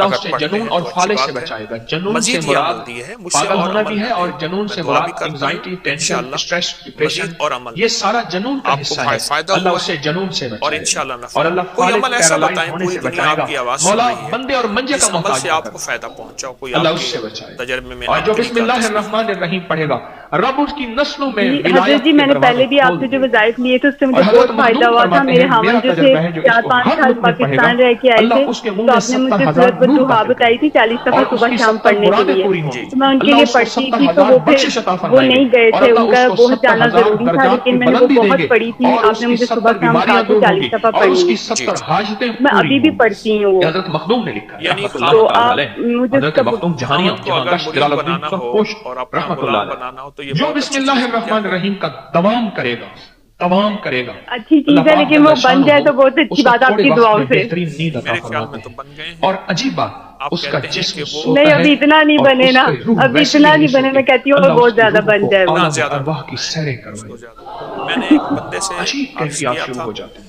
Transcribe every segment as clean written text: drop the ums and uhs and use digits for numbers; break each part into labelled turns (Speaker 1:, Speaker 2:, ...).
Speaker 1: اللہ
Speaker 2: اگر
Speaker 1: اسے
Speaker 2: پڑھتے
Speaker 1: جنون
Speaker 2: ہیں
Speaker 1: اور
Speaker 2: تو اچھی
Speaker 1: فالج
Speaker 2: بات
Speaker 1: سے
Speaker 2: ہے۔
Speaker 1: بچائے گا۔ جنون سے
Speaker 2: مزید یہ
Speaker 1: مراد
Speaker 2: عمل دی ہے مجھ سے
Speaker 1: پاگل
Speaker 2: اور
Speaker 1: ہونا
Speaker 2: عمل
Speaker 1: بھی ہے، اور جنون
Speaker 2: میں
Speaker 1: سے
Speaker 2: دعا بھی
Speaker 1: مراد
Speaker 2: کرتا ہوں
Speaker 1: انگزائٹی، ٹینشن،
Speaker 2: انشاءاللہ
Speaker 1: اسٹریس، ڈپریشن،
Speaker 2: مزید اور عمل
Speaker 1: یہ سارا جنون کا
Speaker 2: آپ کو
Speaker 1: حصہ ہے۔
Speaker 2: فائدہ
Speaker 1: اللہ
Speaker 2: ہوا
Speaker 1: اسے
Speaker 2: ہے
Speaker 1: جنون سے
Speaker 2: اور
Speaker 1: بچائے
Speaker 2: انشاءاللہ
Speaker 1: گا،
Speaker 2: نفع
Speaker 1: اور اللہ
Speaker 2: کوئی
Speaker 1: فالج
Speaker 2: عمل ایسا
Speaker 1: پیرالائز
Speaker 2: بتائیں،
Speaker 1: ہونے
Speaker 2: پوری
Speaker 1: سے
Speaker 2: دنیا
Speaker 1: بچائے
Speaker 2: آپ
Speaker 1: گا۔
Speaker 2: کی آواز سن
Speaker 1: مولا
Speaker 2: رہی ہے،
Speaker 1: بندے اور منجے
Speaker 2: جس
Speaker 1: کا
Speaker 2: عمل
Speaker 1: محتاج
Speaker 2: سے
Speaker 1: نہ
Speaker 2: آپ
Speaker 1: کر،
Speaker 2: کو فائدہ پہنچا کوئی
Speaker 1: اللہ
Speaker 2: آپ
Speaker 1: اس
Speaker 2: کے
Speaker 1: سے بچائے۔
Speaker 2: تجربے میں
Speaker 1: اور
Speaker 2: آپ
Speaker 1: جو
Speaker 2: کے
Speaker 1: بسم
Speaker 2: نہیں
Speaker 1: اللہ
Speaker 2: کرتے
Speaker 1: الرحمن الرحیم پڑھے گا، رب اس کی نسلوں میں
Speaker 3: جی
Speaker 1: ولایت
Speaker 3: حضرت جی
Speaker 1: کے
Speaker 3: میں نے
Speaker 1: دروازے
Speaker 3: پہلے بھی آپ
Speaker 1: کھول
Speaker 3: سے جو
Speaker 1: دیے۔
Speaker 3: وظائف لیے تھے اس سے
Speaker 1: اور
Speaker 3: مجھے
Speaker 1: حضرت
Speaker 3: بہت فائدہ
Speaker 1: مخدوم
Speaker 3: ہوا تھا۔
Speaker 1: فرماتے
Speaker 3: میرے
Speaker 1: ہیں
Speaker 3: ہاون
Speaker 1: میرا
Speaker 3: جو تھے
Speaker 1: تجربہ ہے جو اس کو
Speaker 3: 4-5
Speaker 1: ہر
Speaker 3: سال
Speaker 1: وقت میں پڑھے گا،
Speaker 3: پاکستان رہ کے آئے تھے،
Speaker 1: اللہ اس کے منہ
Speaker 3: تو
Speaker 1: میں
Speaker 3: آپ نے مجھے
Speaker 1: 70,000
Speaker 3: سورۃ
Speaker 1: نور
Speaker 3: الضحیٰ
Speaker 1: داخل
Speaker 3: بتائی
Speaker 1: کرے
Speaker 3: تھی 40
Speaker 1: گا،
Speaker 3: دفعہ
Speaker 1: اور اس
Speaker 3: صبح
Speaker 1: کی
Speaker 3: شام
Speaker 1: 70
Speaker 3: پڑھنے کے
Speaker 1: مرادیں
Speaker 3: لیے،
Speaker 1: پوری ہوں گی۔
Speaker 3: تو میں ان کے
Speaker 1: اللہ
Speaker 3: لیے
Speaker 1: اس کو
Speaker 3: پڑھتی تھی، تو
Speaker 1: 70,000
Speaker 3: وہ پھر
Speaker 1: بخشش عطا
Speaker 3: وہ
Speaker 1: فرمائیں گے،
Speaker 3: نہیں گئے
Speaker 1: اور
Speaker 3: تھے،
Speaker 1: اللہ
Speaker 3: ان
Speaker 1: اس
Speaker 3: کا
Speaker 1: کو
Speaker 3: بہت جانا
Speaker 1: 70,000
Speaker 3: ضروری تھا،
Speaker 1: درجات
Speaker 3: لیکن
Speaker 1: کی
Speaker 3: میں نے وہ
Speaker 1: بلندی دیں
Speaker 3: بہت
Speaker 1: گے،
Speaker 3: پڑھی تھی،
Speaker 1: اور
Speaker 3: آپ
Speaker 1: اس
Speaker 3: نے
Speaker 1: کی
Speaker 3: مجھے
Speaker 1: 70
Speaker 3: صبح شام کہا
Speaker 1: بیماریاں
Speaker 3: کہ
Speaker 1: دور ہوں
Speaker 3: 40
Speaker 1: گی،
Speaker 3: دفعہ
Speaker 1: اور اس کی
Speaker 3: پڑھیے۔
Speaker 1: 70 حاجتیں
Speaker 3: میں
Speaker 1: پوری
Speaker 3: ابھی بھی
Speaker 1: ہوں گی۔
Speaker 3: پڑھتی ہوں وہ۔
Speaker 1: یہ حضرت مخدوم نے لکھا ہے
Speaker 2: یعنی
Speaker 1: رحمۃ
Speaker 2: خام
Speaker 1: اللہ
Speaker 3: تو
Speaker 1: تعالی
Speaker 3: آپ
Speaker 1: علیہ،
Speaker 3: مجھے اس
Speaker 1: حضرت
Speaker 3: کا
Speaker 1: مخدوم جہانیاں
Speaker 2: خاوند کو
Speaker 1: جہاں
Speaker 2: اگر
Speaker 1: گشت
Speaker 2: مرید
Speaker 1: جلال الدین
Speaker 2: بنانا ہو
Speaker 1: سرپوش
Speaker 2: اور اپنا
Speaker 1: رحمۃ
Speaker 2: غلام
Speaker 1: اللہ
Speaker 2: بنانا ہو تو یہ
Speaker 1: علیہ، جو
Speaker 2: بہت
Speaker 1: بسم
Speaker 2: اچھی
Speaker 1: اللہ
Speaker 2: چیز ہے۔
Speaker 1: الرحمن الرحیم کا دوام کرے گا، دوام کرے گا،
Speaker 3: اچھی چیز
Speaker 1: اللہ
Speaker 3: ہے،
Speaker 1: پاک
Speaker 3: لیکن وہ
Speaker 1: جل
Speaker 3: بن جائے
Speaker 1: شانہ
Speaker 3: تو بہت اچھی
Speaker 1: اس کو
Speaker 3: بات آپ
Speaker 1: تھوڑے
Speaker 3: کی
Speaker 1: وقت
Speaker 3: دعاؤں
Speaker 1: میں
Speaker 3: سے۔
Speaker 1: بہترین نیند عطا
Speaker 2: میرے خیال
Speaker 1: فرماتے
Speaker 2: میں تو
Speaker 1: ہیں۔
Speaker 2: بن گئے ہیں۔
Speaker 1: اور عجیب بات،
Speaker 2: آپ
Speaker 1: اس کا
Speaker 2: کہتے ہیں
Speaker 1: جسم
Speaker 2: کہ وہ
Speaker 1: سوتا
Speaker 3: نہیں
Speaker 1: ہے
Speaker 3: ابھی اتنا نہیں
Speaker 1: اور
Speaker 3: بنے
Speaker 1: اس
Speaker 3: نا،
Speaker 1: کی روح
Speaker 3: ابھی
Speaker 1: ویسے
Speaker 3: اتنا
Speaker 1: ہی
Speaker 3: نہیں بنے،
Speaker 1: سوتی۔
Speaker 3: میں کہتی ہوں
Speaker 1: اللہ
Speaker 3: بہت
Speaker 1: اس کی
Speaker 3: زیادہ
Speaker 1: روح
Speaker 3: بن
Speaker 1: کو
Speaker 3: جائے وہ۔
Speaker 2: اتنا
Speaker 1: عالم
Speaker 2: زیادہ
Speaker 1: ارواح
Speaker 2: نہ
Speaker 1: کی
Speaker 2: بنائیں،
Speaker 1: سیریں
Speaker 2: اس کو
Speaker 1: کروائے۔
Speaker 2: زیادہ۔ میں نے ایک بندے سے
Speaker 1: عجیب
Speaker 2: عرض
Speaker 1: کیفیات
Speaker 2: کیا
Speaker 1: شروع
Speaker 2: تھا،
Speaker 1: ہو جاتے ہیں۔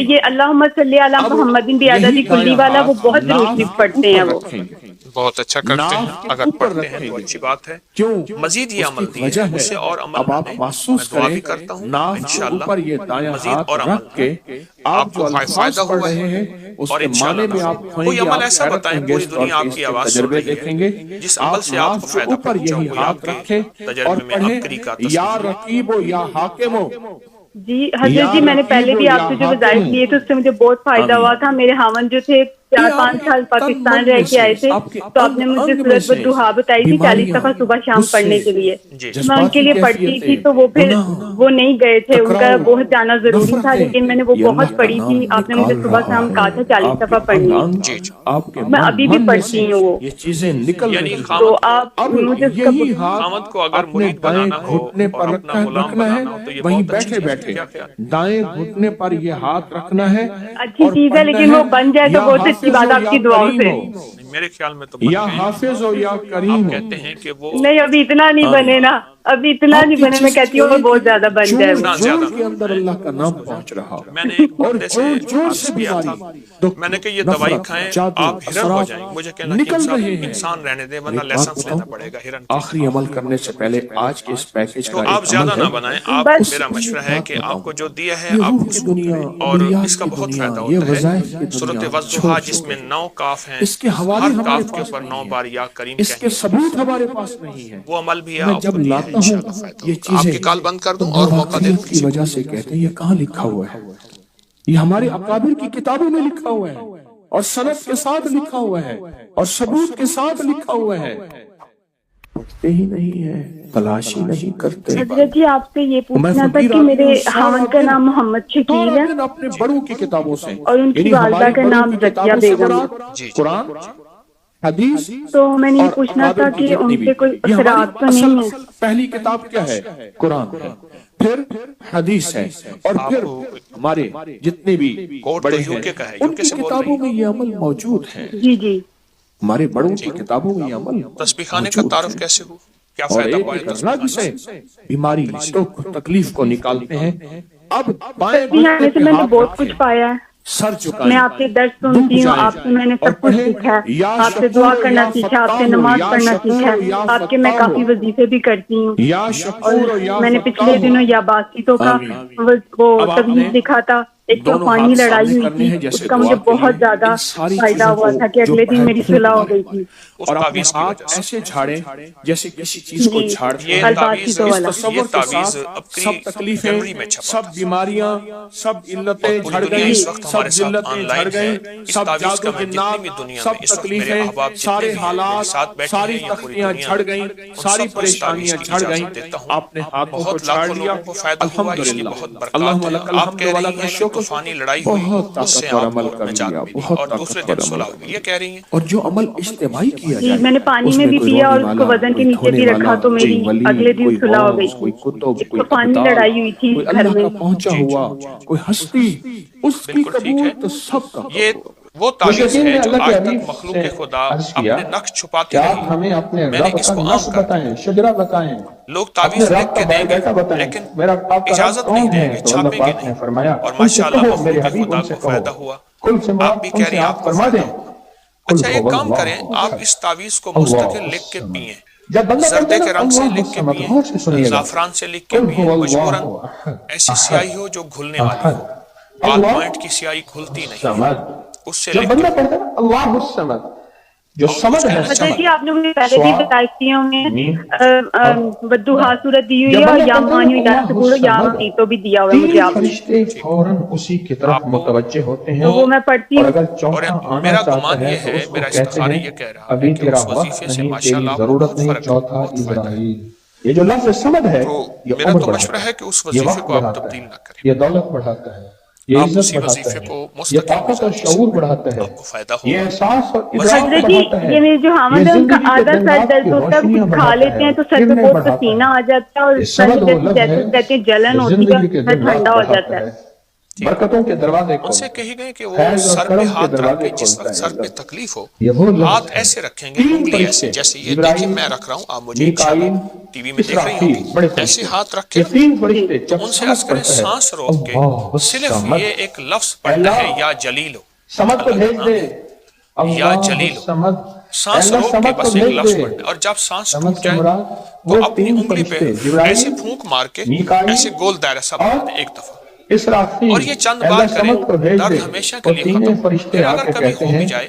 Speaker 3: یہ اللہم صلی علی محمد بیعدد کلی والا وہ بہت ضروری پڑھتے ہیں وہ.
Speaker 2: ہیں بہت اچھا کرتے ہیں اگر پڑھتے ہیں تو اچھی بات ہے. مزید یہ عمل دی ہے اسے اور عمل
Speaker 4: اب آپ
Speaker 2: میں
Speaker 4: محسوس
Speaker 2: دعا بھی
Speaker 4: کریں
Speaker 2: کرتا ہوں
Speaker 4: ناف کے
Speaker 2: انشاءاللہ
Speaker 4: اوپر یہ دایاں
Speaker 2: مزید
Speaker 4: ہاتھ
Speaker 2: اور عمل
Speaker 4: رکھ کے آپ جو الفاظ
Speaker 2: فائدہ
Speaker 4: پڑھ
Speaker 2: ہوا
Speaker 4: رہے
Speaker 2: ہے
Speaker 4: ہیں اس
Speaker 2: اور
Speaker 4: کے معنی میں آپ
Speaker 2: انشاءاللہ
Speaker 4: کھوئیں
Speaker 2: کوئی
Speaker 4: گے
Speaker 2: عمل
Speaker 4: آپ
Speaker 2: ایسا
Speaker 4: حیرت
Speaker 2: بتائیں پوری
Speaker 4: انگیز طور
Speaker 2: دنیا
Speaker 4: پہ
Speaker 2: آپ
Speaker 4: اس
Speaker 2: کی
Speaker 4: کے
Speaker 2: آواز سن
Speaker 4: تجربے
Speaker 2: رہی
Speaker 4: دیکھیں گے.
Speaker 2: ہے جس عمل
Speaker 4: آپ
Speaker 2: سے آپ کو
Speaker 4: ناف کے
Speaker 2: فائدہ
Speaker 4: اوپر
Speaker 2: پہنچا
Speaker 4: یہی
Speaker 2: وہ آپ
Speaker 4: ہاتھ رکھیں
Speaker 2: کے
Speaker 4: اور
Speaker 2: تجربے میں
Speaker 4: پڑھیں
Speaker 2: عبقری کا
Speaker 4: یا
Speaker 2: تصویر
Speaker 4: رقیب یا حاکم ہو.
Speaker 3: جی حضرت جی میں نے پہلے بھی آپ سے جو وظائف لیے تھے اس سے مجھے بہت فائدہ ہوا تھا. میرے خاوند جو تھے 4-5 سال پاکستان رہ کے آئے تھے تو آپ نے مجھے سورۃ الضحیٰ بتائی تھی 40 دفعہ صبح شام پڑھنے کے لیے. میں ان کے لیے پڑھتی تھی تو وہ پھر وہ نہیں گئے تھے, ان کا بہت جانا ضروری تھا, لیکن میں نے وہ بہت پڑھی تھی. آپ نے مجھے صبح شام کہا تھا 40 دفعہ پڑھنی, میں ابھی بھی پڑھتی ہوں وہ.
Speaker 4: یہ چیزیں نکل
Speaker 2: یعنی
Speaker 3: تو آپ مجھے اس کا
Speaker 4: یہی ہاتھ
Speaker 2: خامد کو اگر
Speaker 4: اپنے
Speaker 2: مرید
Speaker 4: دائیں
Speaker 2: بنانا ہو
Speaker 4: گھٹنے پر
Speaker 2: اور اپنا غلام
Speaker 4: رکھنا ہے,
Speaker 2: بنانا ہو تو یہ
Speaker 4: وہیں
Speaker 2: بہت اچھی
Speaker 4: بیٹھے
Speaker 2: چیز ہے.
Speaker 4: بیٹھے
Speaker 2: کیا خیال؟
Speaker 4: دائیں گھٹنے پر یہ ہاتھ رکھنا ہے,
Speaker 3: اچھی چیز ہے, لیکن وہ بن جائے تو بہت اچھی بات آپ کی دعاؤں سے.
Speaker 2: میرے خیال میں تو
Speaker 4: یا حافظ ہو یا کریم ہو.
Speaker 2: کہتے ہیں کہ وہ
Speaker 3: نہیں ابھی اتنا نہیں بنے نا, ابھی اتنا نہیں بنے. میں کہتی ہوں بہت زیادہ بن جائے.
Speaker 4: جوڑ کے اندر اللہ کا نام پہنچ رہا,
Speaker 2: میں نے ایک
Speaker 4: اور
Speaker 2: بندے سے
Speaker 4: جوڑ
Speaker 2: عرض
Speaker 4: سے
Speaker 2: کیا تھا,
Speaker 4: بیماری
Speaker 2: میں نے کہا یہ دوائی کھائیں آپ ہرن ہو جائیں. مجھے کہنا کہ
Speaker 4: نکل رہے ہیں.
Speaker 2: انسان رہنے دیں ورنہ لائسنس لینا پڑے گا ہرن کے.
Speaker 4: آخری عمل کرنے سے پہلے آج کے اس پیکج
Speaker 2: تو
Speaker 4: کا
Speaker 2: آپ
Speaker 4: ایک
Speaker 2: زیادہ
Speaker 4: عمل
Speaker 2: نہ
Speaker 4: ہے.
Speaker 2: بنائیں. آپ
Speaker 3: بس
Speaker 2: میرا مشورہ ہے کہ آپ کو جو دیا ہے
Speaker 4: یہ
Speaker 2: آپ
Speaker 4: روح
Speaker 2: اس
Speaker 4: کی
Speaker 2: کو
Speaker 4: دنیا,
Speaker 2: کریں, اور
Speaker 4: عملیات
Speaker 2: اس کا
Speaker 4: کی
Speaker 2: بہت
Speaker 4: دنیا,
Speaker 2: فائدہ
Speaker 4: یہ
Speaker 2: ہوتا
Speaker 4: وظائف
Speaker 2: ہے.
Speaker 4: کی
Speaker 2: سورۃ
Speaker 4: دنیا
Speaker 2: والضحیٰ
Speaker 4: چھوڑ
Speaker 2: جس میں
Speaker 4: دو.
Speaker 2: 9 کاف ہیں,
Speaker 4: اس کے حوالے
Speaker 2: ہر
Speaker 4: ہمارے
Speaker 2: کاف کے
Speaker 4: پاس
Speaker 2: اوپر 9
Speaker 4: نہیں
Speaker 2: بار
Speaker 4: ہے,
Speaker 2: یا کریم
Speaker 4: اس کے
Speaker 2: کہیں.
Speaker 4: ثبوت ہمارے پاس نہیں ہے.
Speaker 2: وہ عمل بھی ہے
Speaker 4: میں
Speaker 2: آپ
Speaker 4: جب
Speaker 2: کو دیا ہے,
Speaker 4: لاتا ہوں
Speaker 2: انشاءاللہ فائدہ
Speaker 4: یہ
Speaker 2: ہوگا. آپ
Speaker 4: چیزیں
Speaker 2: کی کال بند کر دوں
Speaker 4: تو
Speaker 2: اور موقع دے دوں
Speaker 4: واقعیت کی وجہ سے کہتے ہیں یہ کہاں لکھا ہوا ہے. یہ ہمارے اکابر کی کتابوں میں لکھا ہوا ہے, اور سند کے ساتھ لکھا ہوا ہے, اور ثبوت کے ساتھ لکھا ہوا ہے. پڑھتے ہی نہیں ہے, تلاشی نہیں کرتے.
Speaker 3: حضرت جی آپ سے یہ پوچھنا تھا کہ میرے خاوند کا نام محمد شکیل ہے
Speaker 4: اپنے بڑوں کی کتابوں سے,
Speaker 3: اور ان کی والدہ کا نام زکیہ بیگم ہے.
Speaker 4: قرآن, حدیث,
Speaker 3: تو میں نے یہ پوچھنا تھا کہ ان سے کوئی اثرات تو نہیں ہے.
Speaker 4: پہلی کتاب کیا ہے؟ قرآن ہے, پھر حدیث ہے, اور پھر ہمارے جتنے بھی بڑے ہیں ان کی کتابوں میں یہ عمل موجود ہے.
Speaker 3: جی جی
Speaker 4: ہمارے بڑوں کی کتابوں میں یہ عمل
Speaker 2: تسبیح خانے کا تعارف کیسے ہو, کیا
Speaker 4: اور
Speaker 2: فائدہ
Speaker 4: ایک
Speaker 2: پائے
Speaker 4: ایک
Speaker 2: تسبیح
Speaker 4: اللہ
Speaker 2: خانے
Speaker 4: جسے
Speaker 2: سے؟
Speaker 4: بیماری سٹوک تکلیف کو نکالتے ہیں. اب بائیں
Speaker 3: تسبیح آنے سے میں نے
Speaker 4: ہاتھ
Speaker 3: بہت کچھ پایا ہے.
Speaker 4: سر چکائیں,
Speaker 3: میں آپ کے درس سنتی ہوں, آپ سے میں نے سب کچھ سیکھا ہے. آپ سے دعا کرنا سیکھا, آپ سے نماز پڑھنا سیکھا ہے, آپ کے میں کافی وظیفے بھی کرتی ہوں.
Speaker 4: یا شکور
Speaker 3: اور
Speaker 4: یا
Speaker 3: میں نے پچھلے دنوں یا باسطوں کا وہ تبلیغ دکھا تھا. ایک تو فانی لڑائی ہوئی تھی, اس کا مجھے بہت زیادہ فائدہ ہوا تھا کہ اگلے دن میری صلح ہو گئی تھی.
Speaker 4: اور اپنے ہاتھ ایسے جھاڑیں جیسے کسی چیز کو جھاڑتے
Speaker 2: یہ
Speaker 4: ہیں.
Speaker 2: تعویذ
Speaker 3: والا.
Speaker 2: یہ تعویذ
Speaker 4: سب
Speaker 2: اپنی
Speaker 4: تکلیفیں,
Speaker 2: میموری میں چھپا
Speaker 4: سب بیماریاں, سب علتیں
Speaker 2: اور
Speaker 4: جھڑ
Speaker 2: پوری دنیا
Speaker 4: گئیں,
Speaker 2: اس وقت
Speaker 4: سب
Speaker 2: ہمارے ساتھ
Speaker 4: ذلتیں
Speaker 2: آن
Speaker 4: جھڑ
Speaker 2: لائن ہے.
Speaker 4: گئیں,
Speaker 2: اس
Speaker 4: سب
Speaker 2: تعویذ کا
Speaker 4: جادو
Speaker 2: میں
Speaker 4: جنات,
Speaker 2: جتنی بھی دنیا
Speaker 4: سب
Speaker 2: میں اس وقت میرے
Speaker 4: تکلیفیں,
Speaker 2: احباب جتنے
Speaker 4: سارے
Speaker 2: بھی ہیں میرے
Speaker 4: حالات,
Speaker 2: ساتھ بیٹھے
Speaker 4: ساری
Speaker 2: ہیں یا پوری
Speaker 4: تختیاں
Speaker 2: دنیا
Speaker 4: جھڑ
Speaker 2: میں,
Speaker 4: گئیں,
Speaker 2: ان
Speaker 4: ساری
Speaker 2: سب کو اس
Speaker 4: پریشانیاں
Speaker 2: تعویذ کی
Speaker 4: جھڑ
Speaker 2: اجازت
Speaker 4: گئیں.
Speaker 2: دیتا ہوں.
Speaker 4: آپ نے ہاتھوں کو
Speaker 2: بہت
Speaker 4: چھاڑ
Speaker 2: لاکھوں
Speaker 4: دیا,
Speaker 2: لوگوں کو فائدہ ہوا, اس کی بہت برکات ہے. آپ کہہ رہی ہیں کہ طوفانی لڑائی ہوئی,
Speaker 4: بہت
Speaker 2: اس سے
Speaker 4: طاقتور
Speaker 2: آپ
Speaker 4: عمل
Speaker 2: کو
Speaker 4: کر
Speaker 2: نجات
Speaker 4: لیا,
Speaker 2: ملی
Speaker 4: بہت
Speaker 2: اور دوسرے
Speaker 4: طاقتور
Speaker 2: دن
Speaker 4: عمل
Speaker 2: صلح
Speaker 4: کر
Speaker 2: ہوئی.
Speaker 4: لیا.
Speaker 2: یہ کہہ رہی ہیں
Speaker 4: اور جو عمل اجتماعی کیا
Speaker 3: جی
Speaker 4: جائے,
Speaker 3: میں نے پانی
Speaker 4: اس
Speaker 3: میں بھی
Speaker 4: کوئی
Speaker 3: پیا اور
Speaker 4: رونے
Speaker 3: اس کو
Speaker 4: والا,
Speaker 3: وزن کے
Speaker 4: کوئی
Speaker 3: نیچے
Speaker 4: دھونے
Speaker 3: بھی رکھا
Speaker 4: والا,
Speaker 3: تو
Speaker 4: کوئی
Speaker 3: میری
Speaker 4: ولی,
Speaker 3: اگلے دن
Speaker 4: کوئی
Speaker 3: صلح ہو گئی
Speaker 4: غوث,
Speaker 3: تھی.
Speaker 4: کوئی کتب,
Speaker 3: ایک
Speaker 4: کوئی
Speaker 3: تو پانی
Speaker 4: ابدال,
Speaker 3: لڑائی ہوئی تھی
Speaker 4: کوئی
Speaker 3: گھر
Speaker 4: اللہ
Speaker 3: میں.
Speaker 4: کا پہنچا ہوا, کوئی ہستی, اس کی
Speaker 2: بالکل ٹھیک ہے.
Speaker 4: قبول تو سب کا
Speaker 2: یہ
Speaker 4: قبول.
Speaker 2: وہ تعویذ
Speaker 1: مشرکین
Speaker 2: ہے
Speaker 1: نے
Speaker 2: جو
Speaker 1: اللہ کے
Speaker 2: آج
Speaker 1: حبیب
Speaker 2: تک مخلوق
Speaker 1: سے
Speaker 2: خدا
Speaker 1: عرض کیا
Speaker 2: اپنے نقش چھپاتی
Speaker 1: کہ آپ
Speaker 2: رہی.
Speaker 1: ہمیں اپنے
Speaker 2: میں نے
Speaker 1: رب
Speaker 2: اس
Speaker 1: کا
Speaker 2: کو
Speaker 1: نقش
Speaker 2: عام کر
Speaker 1: بتائیں,
Speaker 2: دیا.
Speaker 1: شجرہ بتائیں,
Speaker 2: لوگ
Speaker 1: اپنے
Speaker 2: تعویذ
Speaker 1: رب
Speaker 2: لکھ
Speaker 1: کا
Speaker 2: کے دیں
Speaker 1: بائی
Speaker 2: گے
Speaker 1: ڈیٹا بتائیں,
Speaker 2: لیکن
Speaker 1: میرا آپ کا رب
Speaker 2: اجازت نہیں
Speaker 1: کون
Speaker 2: دیں
Speaker 1: ہے.
Speaker 2: گے,
Speaker 1: تو اللہ
Speaker 2: چھاپیں گے
Speaker 1: پاک نے
Speaker 2: نہیں.
Speaker 1: فرمایا
Speaker 2: اور
Speaker 1: ان سے
Speaker 2: ماشاءاللہ
Speaker 1: کہو میرے
Speaker 2: مخلوق
Speaker 1: حبیب
Speaker 2: خدا
Speaker 1: ان سے
Speaker 2: کو
Speaker 1: کہو,
Speaker 2: فائدہ ہوا.
Speaker 1: کل سے
Speaker 2: آپ
Speaker 1: مراد
Speaker 2: بھی
Speaker 1: ان
Speaker 2: کہہ
Speaker 1: سے
Speaker 2: رہی ہیں
Speaker 1: آپ
Speaker 2: آپ کو
Speaker 1: فرما
Speaker 2: فائدہ
Speaker 1: دیں.
Speaker 2: ہوا.
Speaker 1: قل
Speaker 2: اچھا ایک
Speaker 1: هو
Speaker 2: کام کریں,
Speaker 1: اللہ
Speaker 2: آپ
Speaker 1: احد
Speaker 2: اس تعویذ کو
Speaker 1: اللہ
Speaker 2: مستقل لکھ کے
Speaker 1: الصمد.
Speaker 2: پئیں,
Speaker 1: جب بندہ پڑھتا
Speaker 2: زردے
Speaker 1: ہے
Speaker 2: کے
Speaker 1: نا
Speaker 2: رنگ سے
Speaker 1: اللہ
Speaker 2: لکھ کے
Speaker 1: الصمد,
Speaker 2: پئیں,
Speaker 1: غور سے سنیے گا,
Speaker 2: زعفران سے لکھ کے
Speaker 1: قل
Speaker 2: پئیں,
Speaker 1: هو
Speaker 2: مجبوراً
Speaker 1: اللہ احد
Speaker 2: ایسی
Speaker 1: احد
Speaker 2: سیاہی ہو جو گھلنے والی
Speaker 1: احد
Speaker 2: ہو. بال
Speaker 1: اللہ
Speaker 2: پوائنٹ کی سیاہی کھلتی نہیں ہے,
Speaker 1: الصمد.
Speaker 2: اس سے
Speaker 1: جب
Speaker 2: لکھ کے
Speaker 1: بندہ
Speaker 2: پئیں.
Speaker 1: پڑھتا ہے نا اللہ الصمد, جو
Speaker 2: اور
Speaker 1: سمد
Speaker 2: کچھ
Speaker 1: ہے,
Speaker 2: کہنا
Speaker 3: حضرت
Speaker 2: چاہیں
Speaker 3: جی
Speaker 2: گے؟
Speaker 3: آپ نے مجھے پہلے بھی
Speaker 1: سواد,
Speaker 3: بدائشیوں میں
Speaker 1: میم,
Speaker 3: بدوہا صورت دی ہوئی
Speaker 1: جب
Speaker 3: ہے, اور
Speaker 1: بندہ
Speaker 3: یا
Speaker 1: پڑھتا ہے
Speaker 3: مانیو یا
Speaker 1: اللہ
Speaker 3: سکولو یا
Speaker 1: الصمد,
Speaker 3: مانیتو بھی دیا ہوا ہے مجھے
Speaker 1: تین
Speaker 3: آپ نے.
Speaker 1: فرشتے فوراً اسی کی طرف
Speaker 2: آپ
Speaker 1: متوجہ ہوتے ہیں,
Speaker 3: تو وہ میں پڑھتی
Speaker 1: اور
Speaker 3: ہوں.
Speaker 1: اگر
Speaker 2: اور
Speaker 1: چوتھا آنا
Speaker 2: میرا
Speaker 1: چاہتا
Speaker 2: گمان
Speaker 1: ہے
Speaker 2: یہ
Speaker 1: تو
Speaker 2: ہے,
Speaker 1: اس کو
Speaker 2: میرا
Speaker 1: کہتے
Speaker 2: استخارہ
Speaker 1: ہیں
Speaker 2: یہ کہہ رہا ہے
Speaker 1: ابھی
Speaker 2: کہ
Speaker 1: تیرا
Speaker 2: اس وظیفے
Speaker 1: وقت
Speaker 2: سے
Speaker 1: نہیں,
Speaker 2: ماشاءاللہ
Speaker 1: تیری
Speaker 2: آپ کو
Speaker 1: ضرورت
Speaker 2: بہت
Speaker 1: نہیں,
Speaker 2: فرق ہے,
Speaker 1: چوتھا
Speaker 2: بہت فائدہ ہے.
Speaker 1: اسرائیل. یہ جو لفظ سمد ہے
Speaker 2: تو
Speaker 1: یہ
Speaker 2: میرا
Speaker 1: عمر
Speaker 2: تو
Speaker 1: بڑھاتا
Speaker 2: مشورہ ہے کہ اس
Speaker 1: یہ
Speaker 2: وظیفے
Speaker 1: وقت
Speaker 2: کو آپ
Speaker 1: بڑھاتا
Speaker 2: تبدیل
Speaker 1: ہے,
Speaker 2: نہ کریں.
Speaker 1: یہ دولت بڑھاتا ہے, یہ
Speaker 2: آپ
Speaker 1: عزت
Speaker 2: اسی
Speaker 1: بڑھاتا
Speaker 2: وظیفے
Speaker 1: ہے,
Speaker 2: کو
Speaker 1: یہ
Speaker 2: مستقل
Speaker 1: طاقت اور
Speaker 2: مزاجی سے
Speaker 1: شعور
Speaker 2: پڑھیں,
Speaker 1: بڑھاتا ہے,
Speaker 2: آپ کو فائدہ
Speaker 1: یہ
Speaker 2: ہوگا.
Speaker 1: احساس اور ادراک
Speaker 3: حضرت جی
Speaker 1: بڑھاتا ہے,
Speaker 3: یہ میرے جو
Speaker 1: یہ
Speaker 3: حامد ہے ان کا
Speaker 1: زندگی کے
Speaker 3: آدھا سر
Speaker 1: جنات کی
Speaker 3: درد ہوتا ہے,
Speaker 1: روشنیاں
Speaker 3: کچھ کھا
Speaker 1: بڑھاتا
Speaker 3: لیتے
Speaker 1: ہے,
Speaker 3: ہیں تو سر پہ
Speaker 1: کرنیں
Speaker 3: بہت
Speaker 1: بڑھاتا
Speaker 3: پسینہ
Speaker 1: ہے.
Speaker 3: آ جاتا ہے, اور
Speaker 1: یہ
Speaker 3: سر
Speaker 1: سمد
Speaker 3: میں
Speaker 1: وہ لفظ
Speaker 3: جیسے
Speaker 1: ہے
Speaker 3: کہتے ہیں جلن
Speaker 1: جو
Speaker 3: ہوتی ہے,
Speaker 1: زندگی کے
Speaker 3: سر
Speaker 1: ذرات
Speaker 3: ٹھنڈا ہو
Speaker 1: بڑھاتا
Speaker 3: جاتا ہے.
Speaker 1: ہے, برکتوں کے دروازے
Speaker 2: ان سے
Speaker 1: کھولتا ہے,
Speaker 2: کہی گئی کہ وہ
Speaker 1: فیض اور
Speaker 2: سر پہ
Speaker 1: کرم کے
Speaker 2: ہاتھ رکھ
Speaker 1: دروازے
Speaker 2: کے, جس
Speaker 1: کھولتا
Speaker 2: وقت
Speaker 1: ہے.
Speaker 2: سر پہ تکلیف ہو,
Speaker 1: یہ وہ لفظ
Speaker 2: ہاتھ
Speaker 1: ہے.
Speaker 2: ایسے رکھیں گے,
Speaker 1: تین
Speaker 2: انگلی ایسے,
Speaker 1: فرشتے,
Speaker 2: جیسے یہ
Speaker 1: جبرائیل,
Speaker 2: دیکھیں میں رکھ رہا ہوں, آپ مجھے
Speaker 1: میکائیل,
Speaker 2: انشاءاللہ ٹی وی میں دیکھ رہی ہوں
Speaker 1: اسرافیل,
Speaker 2: گی,
Speaker 1: بڑے
Speaker 2: ایسے
Speaker 1: فرشتے,
Speaker 2: ہاتھ رکھ کے
Speaker 1: یہ
Speaker 2: نا,
Speaker 1: تین فرشتے
Speaker 2: تو
Speaker 1: جب
Speaker 2: ان سے
Speaker 1: سمد
Speaker 2: عرض کریں
Speaker 1: پڑھتا ہے
Speaker 2: سانس روک کے
Speaker 1: اللہ
Speaker 2: صرف
Speaker 1: الصمد,
Speaker 2: یہ ایک لفظ پڑھنا ہے, یا جلیل ہو,
Speaker 1: سمد کو
Speaker 2: اللہ کا
Speaker 1: بھیج
Speaker 2: نام
Speaker 1: دے,
Speaker 2: ہے, یا
Speaker 1: اللہ
Speaker 2: جلیل ہو,
Speaker 1: الصمد,
Speaker 2: سانس
Speaker 1: اللہ
Speaker 2: روک کے
Speaker 1: سمد کو
Speaker 2: بس ایک
Speaker 1: بھیج
Speaker 2: لفظ
Speaker 1: دے.
Speaker 2: پڑھنا ہے. اور جب سانس
Speaker 1: سمد
Speaker 2: ٹوٹ
Speaker 1: سے
Speaker 2: جائے
Speaker 1: مراد
Speaker 2: تو
Speaker 1: وہ
Speaker 2: اپنی
Speaker 1: تین
Speaker 2: انگلی پہ
Speaker 1: فرشتے, جبرائیل,
Speaker 2: ایسے پھونک مار کے
Speaker 1: میکائیل
Speaker 2: ایسے گول دائرہ سا بنا
Speaker 1: اور
Speaker 2: دیں ایک دفعہ,
Speaker 1: اسرافیل.
Speaker 2: اور یہ چند
Speaker 1: اللہ
Speaker 2: بار کریں,
Speaker 1: سمد کو بھیج
Speaker 2: درد
Speaker 1: دے.
Speaker 2: ہمیشہ کے
Speaker 1: وہ
Speaker 2: لیے
Speaker 1: تینوں
Speaker 2: ختم ہو.
Speaker 1: فرشتے
Speaker 2: پھر
Speaker 1: آ
Speaker 2: اگر
Speaker 1: کے
Speaker 2: کبھی
Speaker 1: کہتے
Speaker 2: ہو بھی
Speaker 1: ہیں
Speaker 2: جائے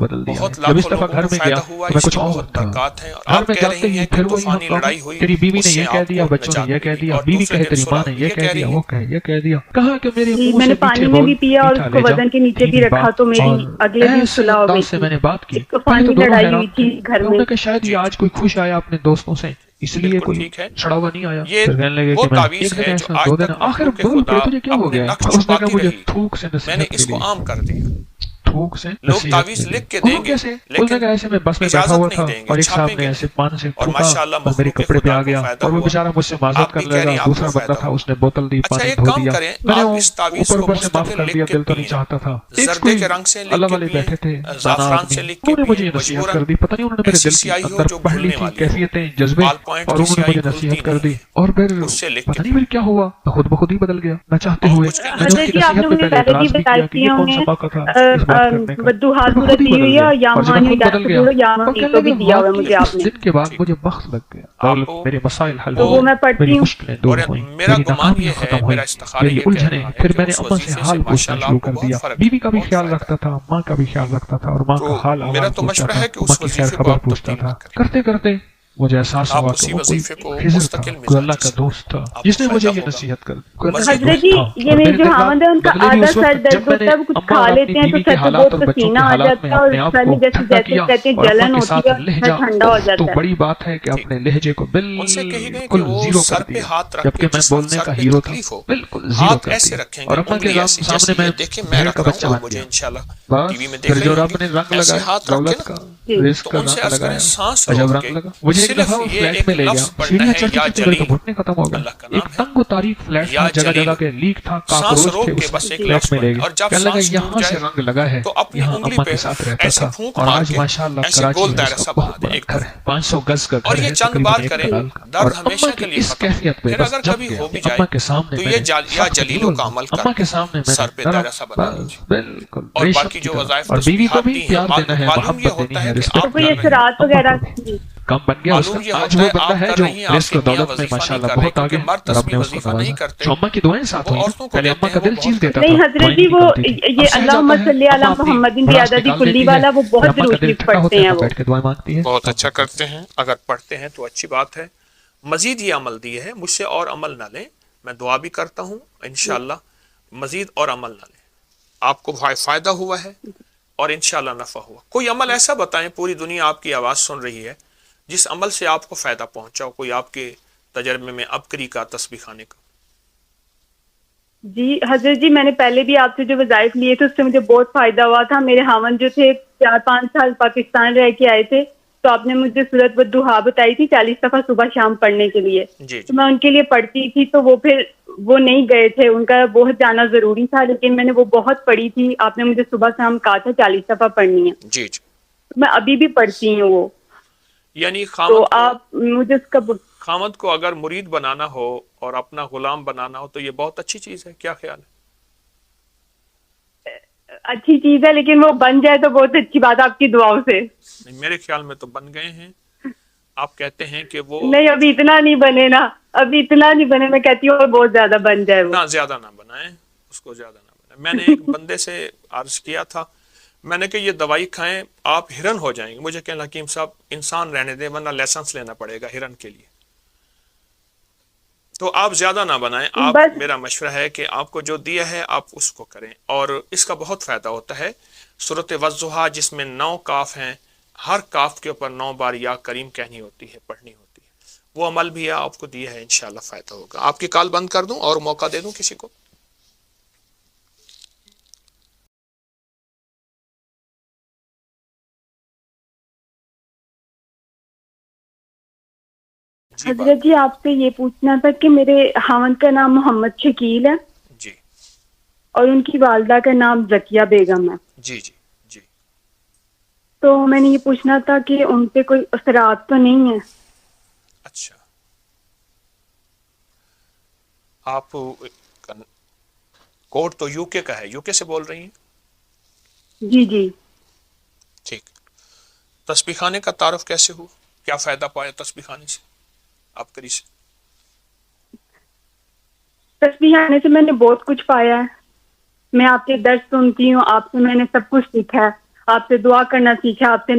Speaker 1: بدل دیا
Speaker 2: بہت
Speaker 1: جب اس
Speaker 2: لاکھوں
Speaker 1: دفعہ
Speaker 2: لوگوں
Speaker 1: گھر
Speaker 2: کو
Speaker 1: میں گیا
Speaker 2: فائدہ ہوا
Speaker 1: تو میں
Speaker 2: اس
Speaker 1: کچھ
Speaker 2: کی
Speaker 1: اور
Speaker 2: بہت
Speaker 1: تھا
Speaker 2: برکات ہیں اور
Speaker 1: گھر
Speaker 2: آپ
Speaker 1: میں
Speaker 2: کہہ
Speaker 1: جاتے
Speaker 2: رہی
Speaker 1: ہی
Speaker 2: ہیں کہ
Speaker 1: پھر وہی
Speaker 2: طوفانی
Speaker 1: ہم
Speaker 2: لڑائی ہوئی
Speaker 1: تیری بیوی
Speaker 2: اس
Speaker 1: نے
Speaker 2: سے
Speaker 1: یہ کہہ
Speaker 2: آپ
Speaker 1: دیا
Speaker 2: کو
Speaker 1: بچوں نے یہ
Speaker 2: نجات
Speaker 1: کہہ
Speaker 2: ملی
Speaker 1: دیا
Speaker 2: اور
Speaker 1: بیوی
Speaker 2: دوسرے
Speaker 1: کہے
Speaker 2: دن
Speaker 1: تیری ماں نے
Speaker 2: سلح
Speaker 1: یہ
Speaker 2: یہ
Speaker 1: کہہ
Speaker 2: کہہ
Speaker 1: دیا
Speaker 2: رہی
Speaker 1: وہ
Speaker 2: ہیں
Speaker 1: کہے یہ کہہ دیا کہا کہ میرے
Speaker 3: جی
Speaker 1: منہ
Speaker 3: میں
Speaker 1: سے
Speaker 3: نے پانی
Speaker 1: میٹھے
Speaker 3: میں
Speaker 1: بول
Speaker 3: بھی پیا اور
Speaker 1: میٹھا
Speaker 3: اس کو
Speaker 1: لے جا
Speaker 3: وزن کے نیچے بھی
Speaker 1: دھیمی
Speaker 3: رکھا
Speaker 1: بات
Speaker 3: تو میری
Speaker 1: اور
Speaker 3: اگلے دن
Speaker 1: ایسے
Speaker 3: صلح ہو گئی
Speaker 1: انداز سے
Speaker 3: تھی.
Speaker 1: میں نے بات کی
Speaker 3: ایک تو
Speaker 1: پہلے تو
Speaker 3: فانی
Speaker 1: دونوں
Speaker 3: لڑائی
Speaker 1: حیران
Speaker 3: ہوئی
Speaker 1: تھے
Speaker 3: تھی گھر
Speaker 1: انہوں
Speaker 3: میں.
Speaker 1: نے کہا شاید یہ آج کوئی خوش آیا اپنے دوستوں سے اس لیے
Speaker 2: بالکل
Speaker 1: کوئی
Speaker 2: ٹھیک ہے
Speaker 1: چھڑا ہوا نہیں آیا
Speaker 2: یہ
Speaker 1: پھر کہنے لگے
Speaker 2: وہ
Speaker 1: کہ میں
Speaker 2: تعویذ
Speaker 1: ایک دن
Speaker 2: ہے جو
Speaker 1: ایسا
Speaker 2: آج
Speaker 1: 2 دن
Speaker 2: تک
Speaker 1: آخر
Speaker 2: مخلوق
Speaker 1: بول
Speaker 2: خدا
Speaker 1: پڑے تجھے کیا ہو
Speaker 2: اپنے
Speaker 1: گیا
Speaker 2: نقش
Speaker 1: ہے اس نے کہا
Speaker 2: چھپاتی
Speaker 1: مجھے
Speaker 2: رہی
Speaker 1: تھوک سے
Speaker 2: میں نے
Speaker 1: نصیحت
Speaker 2: اس کو
Speaker 1: ملی
Speaker 2: عام کر دیا
Speaker 1: تھوک سے
Speaker 2: لوگ
Speaker 1: نصیحت
Speaker 2: تعویذ
Speaker 1: ملی
Speaker 2: لکھ کے
Speaker 1: انہوں
Speaker 2: دیں گے
Speaker 1: کیسے اس نے
Speaker 2: لیکن
Speaker 1: کہا ایسے میں بس میں بیٹھا
Speaker 2: اجازت
Speaker 1: ہوا
Speaker 2: نہیں
Speaker 1: تھا
Speaker 2: دیں گے
Speaker 1: اور ایک صاحب
Speaker 2: چھاپیں
Speaker 1: نے
Speaker 2: گے
Speaker 1: ایسے پان سے
Speaker 2: اور
Speaker 1: تھوکا
Speaker 2: ماشاءاللہ
Speaker 1: اور میرے
Speaker 2: مخلوق
Speaker 1: کپڑے پہ
Speaker 2: خدا
Speaker 1: آ
Speaker 2: کو
Speaker 1: گیا
Speaker 2: فائدہ
Speaker 1: اور وہ
Speaker 2: ہوا
Speaker 1: بیچارہ مجھ سے معذرت
Speaker 2: آپ بھی
Speaker 1: کر
Speaker 2: کہہ
Speaker 1: لے
Speaker 2: رہی
Speaker 1: گا
Speaker 2: ہیں آپ
Speaker 1: دوسرا
Speaker 2: کو
Speaker 1: بندہ
Speaker 2: فائدہ
Speaker 1: تھا
Speaker 2: ہوا
Speaker 1: اس نے بوتل دی
Speaker 2: اچھا
Speaker 1: پانی
Speaker 2: ایک
Speaker 1: دھو
Speaker 2: کام
Speaker 1: دیا
Speaker 2: کریں
Speaker 1: میں نے
Speaker 2: آپ
Speaker 1: وہ
Speaker 2: اس تعویذ
Speaker 1: اوپر
Speaker 2: کو
Speaker 1: اوپر سے معاف
Speaker 2: مستقل
Speaker 1: کر دیا
Speaker 2: لکھ کے
Speaker 1: دل تو نہیں
Speaker 2: پئیں
Speaker 1: چاہتا تھا ایک
Speaker 2: زردے
Speaker 1: کوئی
Speaker 2: کے رنگ سے لکھ
Speaker 1: اللہ
Speaker 2: کے
Speaker 1: والے
Speaker 2: پئیں
Speaker 1: بیٹھے تھے دانا
Speaker 2: زعفران
Speaker 1: آدمی
Speaker 2: سے لکھ کے
Speaker 1: انہوں نے
Speaker 2: پئیں
Speaker 1: مجھے یہ نصیحت
Speaker 2: مجبوراً
Speaker 1: کر دی پتہ نہیں انہوں نے میرے
Speaker 2: ایسی
Speaker 1: دل کی
Speaker 2: سیاہی ہو
Speaker 1: اندر
Speaker 2: جو
Speaker 1: پڑھ لی
Speaker 2: گھلنے
Speaker 1: تھی
Speaker 2: والی ہو
Speaker 1: کیفیتیں جذبے
Speaker 2: بال پوائنٹ
Speaker 1: اور
Speaker 2: کی
Speaker 1: انہوں نے
Speaker 2: سیاہی
Speaker 1: مجھے
Speaker 2: گھلتی
Speaker 1: نصیحت کر
Speaker 2: نہیں
Speaker 1: دی
Speaker 2: ہے
Speaker 1: اور پھر
Speaker 2: اس سے لکھ کے
Speaker 1: پتہ نہیں پھر کیا ہوا میں خود بخود ہی بدل گیا نہ چاہتے
Speaker 2: اور
Speaker 1: ہوئے
Speaker 2: کچھ کہنا
Speaker 1: میں نے اس
Speaker 3: حضرت
Speaker 1: کی
Speaker 3: جی آپ
Speaker 1: نصیحت
Speaker 3: نے
Speaker 1: پہ
Speaker 3: مجھے
Speaker 1: پہلے
Speaker 3: پہلے بھی
Speaker 1: اعتراض بھی
Speaker 3: بتائی
Speaker 1: کیا کہ
Speaker 3: تھی
Speaker 1: یہ
Speaker 3: ہوں
Speaker 1: کون
Speaker 3: نے
Speaker 1: سا موقع تھا اس بات کرنے کا
Speaker 3: بدوہا
Speaker 1: پھر میں
Speaker 3: صورت
Speaker 1: خود ہی
Speaker 3: دی
Speaker 1: بدل
Speaker 3: ہوئی
Speaker 1: گیا
Speaker 3: ہے یا
Speaker 1: اور جب میں
Speaker 3: مانی
Speaker 1: خود بدل گیا
Speaker 3: یا
Speaker 1: وہ
Speaker 3: مانی
Speaker 1: کہنے
Speaker 3: تو
Speaker 1: لگے
Speaker 3: بھی دیا ہوا ہے
Speaker 1: واقعی
Speaker 3: مجھے آپ
Speaker 1: اس
Speaker 3: نے.
Speaker 1: دن کے بعد مجھے وقت لگ گیا
Speaker 2: آپ
Speaker 1: میرے مسائل حل
Speaker 3: تو
Speaker 1: ہوئے
Speaker 3: وہ میں پڑھتی
Speaker 1: میری
Speaker 3: ہوں.
Speaker 1: مشکلیں دور
Speaker 2: اور
Speaker 1: ہوئیں
Speaker 2: میرا
Speaker 1: میری
Speaker 2: گمان
Speaker 1: ناکامیاں
Speaker 2: یہ ہے
Speaker 1: ختم ہوئیں
Speaker 2: میرا استخارہ
Speaker 1: میری
Speaker 2: یہ کہہ
Speaker 1: الجھنیں
Speaker 2: رہا ہے
Speaker 1: پھر
Speaker 2: کہ
Speaker 1: میں نے
Speaker 2: اس
Speaker 1: اماں سے
Speaker 2: وظیفے
Speaker 1: حال پوچھنا
Speaker 2: ماشاءاللہ
Speaker 1: شروع
Speaker 2: آپ کو
Speaker 1: کر
Speaker 2: بہت
Speaker 1: دیا
Speaker 2: فرق
Speaker 1: بیوی کا بھی
Speaker 2: بہت
Speaker 1: خیال
Speaker 2: فائدہ
Speaker 1: رکھتا
Speaker 2: ہے
Speaker 1: تھا ماں کا بھی خیال رکھتا تھا اور ماں
Speaker 2: تو
Speaker 1: کا حال
Speaker 2: میرا
Speaker 1: احوال
Speaker 2: تو
Speaker 1: پوچھتا
Speaker 2: مشورہ
Speaker 1: تھا
Speaker 2: ہے کہ
Speaker 1: ماں
Speaker 2: اس
Speaker 1: کی خیر
Speaker 2: وظیفے کو
Speaker 1: خبر
Speaker 2: آپ
Speaker 1: پوچھتا
Speaker 2: تبدیل
Speaker 1: تھا
Speaker 2: نہ کریں
Speaker 1: کرتے کرتے مجھے احساس ہوا کہ وہ کوئی خضر تھا، کوئی اللہ کا دوست تھا جس نے مجھے یہ نصیحت کر دی۔
Speaker 3: حضرت جی یہ میرے جو خاوند ہے ان کا آدھا سر درد ہوتا ہے، وہ کچھ کھا لیتے ہیں تو سر سے بہت پسینہ آ جاتا ہے اور سر میں جیسے کہتے ہیں جلن ہوتی ہے اور سر ٹھنڈا ہو جاتا
Speaker 1: تو
Speaker 3: ہے۔
Speaker 1: بڑی بات ہے کہ اپنے لہجے کو بالکل زیرو کر دیا، جبکہ میں بولنے کا ہیرو تھا، بالکل زیرو کر دیا۔ اور اماں کے سامنے میں بھیڑ کا بچہ بن گیا۔ بس پھر جو رب نے رنگ لگایا دولت کا، رزق کا رنگ لگایا، عجب رنگ لگا۔ مجھے ایک دفعہ فلیٹ میں لے گیا، سیڑھیاں چڑھتی تھی تو میرے تو گھٹنے ختم ہو گئے۔ ایک تنگ و تاریک فلیٹ تھا، جگہ جگہ کے لیک تھا، کاکروچ تھے، اس فلیٹ میں لے گئے۔ کہنے لگا یہاں سے رنگ لگا ہے، یہاں اماں کے ساتھ رہتا تھا، اور آج ماشاءاللہ کراچی میں اس کا بہت بڑا گھر ہے، 500 گز کا گھر ہے تقریباً 1 کنال کا۔ اور اماں کی اس کیفیت میں بس جب گیا کہ اماں کے سامنے میں اماں کے سامنے میں بالکل بے شک، اور بیوی کو بھی پیار دینا ہے، محبت دینی ہے، رسپیکٹ
Speaker 3: تو کوئی
Speaker 1: کرنا ہے۔
Speaker 3: اثرات وغیرہ
Speaker 1: کم بن گیا اس کا، آج وہ بندہ ہے جو رزق و دولت میں ماشاءاللہ بہت آگے، رب نے اس کو نوازا۔ تو اماں کی دعائیں ساتھ ہوئی، پہلے اماں کا دل چیز دیتا تھا،
Speaker 3: نہیں حضرت جی وہ یہ اللہم صلی علی محمد بعدد کلی والا وہ بہت ضروری پڑھتے ہیں، وہ
Speaker 1: بیٹھ کے دعائیں مانگتی ہے۔
Speaker 2: بہت اچھا کرتے ہیں، اگر پڑھتے ہیں تو اچھی بات ہے۔ مزید یہ عمل دیے ہے، مجھ سے اور عمل نہ لیں، میں دعا بھی کرتا ہوں انشاءاللہ مزید اور عمل نہ لیں، آپ کو فائدہ ہوا ہے اور انشاءاللہ نفع ہوا۔ کوئی عمل ایسا بتائیں، پوری دنیا آپ کی آواز سن رہی ہے، جس عمل سے آپ کو فائدہ پہنچا ہو، کوئی آپ کے تجربے میں ابکری کا، تسبیح خانے کا۔
Speaker 3: جی حضرت جی میں نے پہلے بھی آپ سے جو وظائف لیے تھے اس سے مجھے بہت فائدہ ہوا تھا۔ میرے خاوند جو تھے 4-5 سال پاکستان رہ کے آئے تھے، تو آپ نے مجھے سورۃ والضحیٰ بتائی تھی 40 دفعہ صبح شام پڑھنے کے لیے، تو میں ان کے لیے پڑھتی تھی، تو وہ نہیں گئے تھے، ان کا بہت جانا ضروری تھا، لیکن میں نے وہ بہت پڑھی تھی، آپ نے مجھے صبح شام کہا تھا 40 دفعہ پڑھنی ہے،
Speaker 2: جی جی،
Speaker 3: میں ابھی بھی پڑھتی ہوں وہ۔
Speaker 2: یعنی
Speaker 3: تو آپ مجھے اس کا
Speaker 2: خامد کو اگر مرید بنانا ہو اور اپنا غلام بنانا ہو تو یہ بہت اچھی چیز ہے، کیا خیال ہے؟
Speaker 3: اچھی چیز ہے، لیکن وہ بن جائے تو بہت اچھی بات ہے آپ کی دعاؤں سے۔
Speaker 2: میرے خیال میں تو بن گئے ہیں، آپ کہتے ہیں کہ وہ
Speaker 3: نہیں ابھی اتنا نہیں بنے نا، ابھی اتنا نہیں بنے، میں کہتی ہوں اور بہت زیادہ بن جائے وہ۔
Speaker 2: نہ زیادہ نہ بنائیں اس کو، زیادہ نہ بنائیں۔ میں نے ایک بندے سے عرض کیا تھا، میں نے کہ یہ دوائی کھائیں آپ ہرن ہو جائیں گے، مجھے کہنا حکیم صاحب انسان رہنے دیں ورنہ لائسنس لینا پڑے گا ہرن کے لیے، تو آپ زیادہ نہ بنائیں۔ آپ میرا مشورہ ہے کہ آپ کو جو دیا ہے آپ اس کو کریں، اور اس کا بہت فائدہ ہوتا ہے۔ سورۃ والضحیٰ جس میں 9 کاف ہیں، ہر کاف کے اوپر 9 بار یا کریم کہنی ہوتی ہے، پڑھنی ہوتی ہے، وہ عمل بھی آپ کو دیا ہے، انشاءاللہ فائدہ ہوگا۔ آپ کی کال بند کر دوں اور موقع دے دوں کسی کو؟
Speaker 3: حضرت جی آپ سے یہ پوچھنا تھا کہ میرے خاوند کا نام محمد شکیل ہے
Speaker 2: جی،
Speaker 3: اور ان کی والدہ کا نام زکیہ بیگم ہے،
Speaker 2: جی جی جی،
Speaker 3: تو میں نے یہ پوچھنا تھا کہ ان پہ کوئی اثرات تو نہیں ہے؟
Speaker 2: اچھا، آپ کوڈ تو یو کے کا ہے، یو کے سے بول رہی ہیں؟
Speaker 3: جی جی۔
Speaker 2: ٹھیک، تسبیح خانے کا تعارف کیسے ہوا، کیا فائدہ پایا تسبیح خانے سے آپ کری سے؟
Speaker 3: تسبیح آنے سے میں نے بہت کچھ پایا ہے، میں آپ کے درس سنتی ہوں، آپ سے میں نے سب کچھ سیکھا ہے، آپ سے دعا کرنا سیکھا، آپ سے